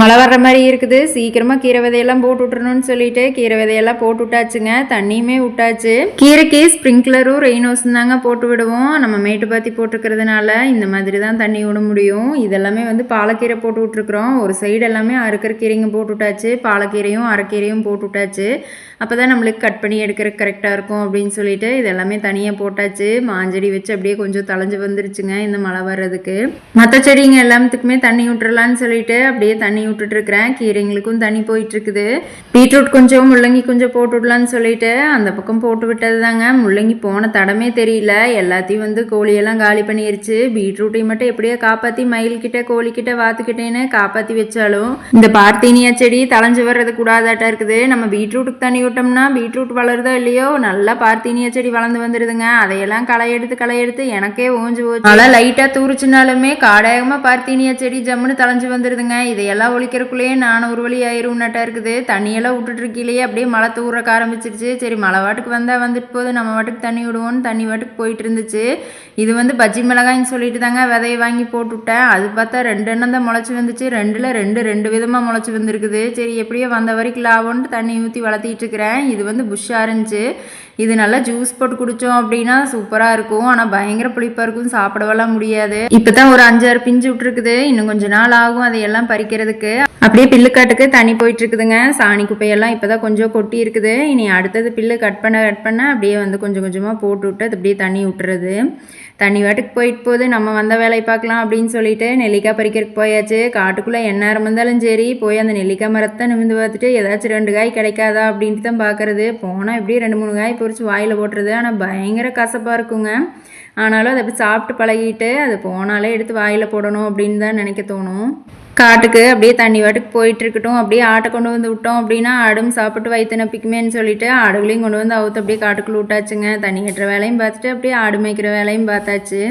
மழை வர்ற மாதிரி இருக்குது. சீக்கிரமாக கீரை விதையெல்லாம் போட்டு விட்டுறணும்னு சொல்லிட்டு கீரை விதையெல்லாம் போட்டு விட்டாச்சுங்க. தண்ணியுமே விட்டாச்சு. கீரைக்கு ஸ்ப்ரிங்க்லரும் ரெயினோஸும் தாங்க போட்டு விடுவோம். நம்ம மேட்டுப்பாத்தி போட்டுருக்கிறதுனால இந்த மாதிரி தான் தண்ணி விட முடியும். இதெல்லாமே வந்து பாலக்கீரை போட்டு விட்ருக்குறோம். ஒரு சைடு எல்லாமே அறுக்கிற கீரைங்க போட்டு விட்டாச்சு. பாலக்கீரையும் அரைக்கீரையும் போட்டு விட்டாச்சு. அப்போ தான் நம்மளுக்கு கட் பண்ணி எடுக்கிறதுக்கு கரெக்டாக இருக்கும் அப்படின்னு சொல்லிட்டு இதெல்லாமே தனியாக போட்டாச்சு. மாஞ்செடி வச்சு அப்படியே கொஞ்சம் தளைஞ்சு வந்துருச்சுங்க இந்த மழை வர்றதுக்கு. மற்ற செடிங்க எல்லாத்துக்குமே தண்ணி விட்டுறலான்னு சொல்லிட்டு அப்படியே தண்ணி விட்டுட்ருக்குறேன். கீரைங்களுக்கும் தண்ணி போயிட்டுருக்குது. பீட்ரூட் கொஞ்சம் முள்ளங்கி கொஞ்சம் போட்டு விடலான்னு சொல்லிட்டு அந்த பக்கம் போட்டு விட்டது தாங்க. முள்ளங்கி போன தடமே தெரியல. எல்லாத்தையும் வந்து கோழியெல்லாம் காலி பண்ணிருச்சு. பீட்ரூட்டையும் மட்டும் எப்படியோ காப்பாற்றி மயில்கிட்ட கோழிக்கிட்ட வாத்துக்கிட்டேன்னு காப்பாற்றி வச்சாலும் இந்த பார்த்தீனியா செடி தளைஞ்சு வர்றது கூடாதாட்டா இருக்குது. நம்ம பீட்ரூட்டுக்கு தண்ணி விட்டோம்னா பீட்ரூட் வளருதோ இல்லையோ நல்லா பார்த்தீனியா செடி வளர்ந்து வந்துடுதுங்க. அதையெல்லாம் களை எடுத்து எனக்கே ஓஞ்சு போச்சு. நல்லா லைட்டாக தூரிச்சுனாலுமே காடாயமாக பார்த்தீனியா செடி ஜம்முன்னு தளைஞ்சு வந்துடுதுங்க. இதையெல்லாம் ஒழிக்கிறக்குள்ளேயே நான் ஒரு வழி ஆயிரும்னாட்டா இருக்குது. தண்ணியெல்லாம் விட்டுட்டு இருக்கையிலேயே அப்படியே மழை தூரக்க ஆரம்பிச்சிருச்சு. சரி மழை வாட்டுக்கு வந்தால் வந்துட்டு போது, நம்ம வாட்டுக்கு தண்ணி விடுவோன்னு தண்ணி வாட்டுக்கு போயிட்டு இருந்துச்சு. இது வந்து பஜ்ஜி மிளகாய்ன்னு சொல்லிட்டு தாங்க விதையை வாங்கி போட்டு விட்டேன். அது பார்த்தா 2 எண்ணம் தான் முளைச்சி வந்துச்சு. 2ல் 2 விதமாக முளைச்சி வந்துருக்குது. சரி எப்படியோ வந்த வரைக்கும் லாபம்னு தண்ணி ஊற்றி வளர்த்திட்டு இருக்கிறேன். இது வந்து புஷ் ஆரஞ்சு. இது நல்லா ஜூஸ் போட்டு குடித்தோம் அப்படின்னா சூப்பராக இருக்கும். ஆனால் பயங்கர புளிப்பாக இருக்கும், சாப்பிடவெல்லாம் முடியாது. இப்போ தான் ஒரு 5-6 பிஞ்சு விட்டுருக்குது. இன்னும் கொஞ்சம் நாள் ஆகும் அதையெல்லாம் பறிக்கிறதுக்கு. அப்படியே பில்லுக்காட்டுக்கு தண்ணி போயிட்டு இருக்குதுங்க. சாணி குப்பையெல்லாம் இப்போ தான் கொஞ்சம் கொட்டி இருக்குது. இனி அடுத்தது பில்லு கட் பண்ண அப்படியே வந்து கொஞ்சம் கொஞ்சமாக போட்டு விட்டு அது அப்படியே தண்ணி விட்டுறது. தண்ணி வாட்டுக்கு போயிட்டு போகுது. நம்ம வந்த வேலையை பார்க்கலாம் அப்படின்னு சொல்லிட்டு நெல்லிக்காய் பறிக்கிறதுக்கு போயாச்சு. காட்டுக்குள்ளே எந்நேரம் இருந்தாலும் சரி போய் அந்த நெல்லிக்காய் மரத்தை நிமிந்து பார்த்துட்டு ஏதாச்சும் 2 காய் கிடைக்காதா அப்படின்ட்டு தான் பார்க்குறது. போனால் எப்படியும் 2-3 காய் பொறிச்சு வாயில் போட்டுறது. ஆனால் பயங்கர கசப்பாக இருக்குங்க. ஆனாலும் அதை அப்படி சாப்பிட்டு பழகிட்டு அது போனாலே எடுத்து வாயில் போடணும் அப்படின்னு தான் நினைக்க தோணும். காட்டுக்கு அப்படியே தண்ணி வாட்டுக்கு போயிட்டு இருக்கட்டும். அப்படியே ஆட்டை கொண்டு வந்து விட்டோம் அப்படின்னா ஆடும் சாப்பிட்டு வயிற்று நப்பிக்குமேன்னு சொல்லிட்டு ஆடுகளையும் கொண்டு வந்து அவுத்து அப்படியே காட்டுக்குள்ளே விட்டாச்சுங்க. தண்ணி கட்டுற வேலையும் பார்த்துட்டு அப்படியே ஆடு மேய்க்கிற வேலையும் பார்த்தாச்சு.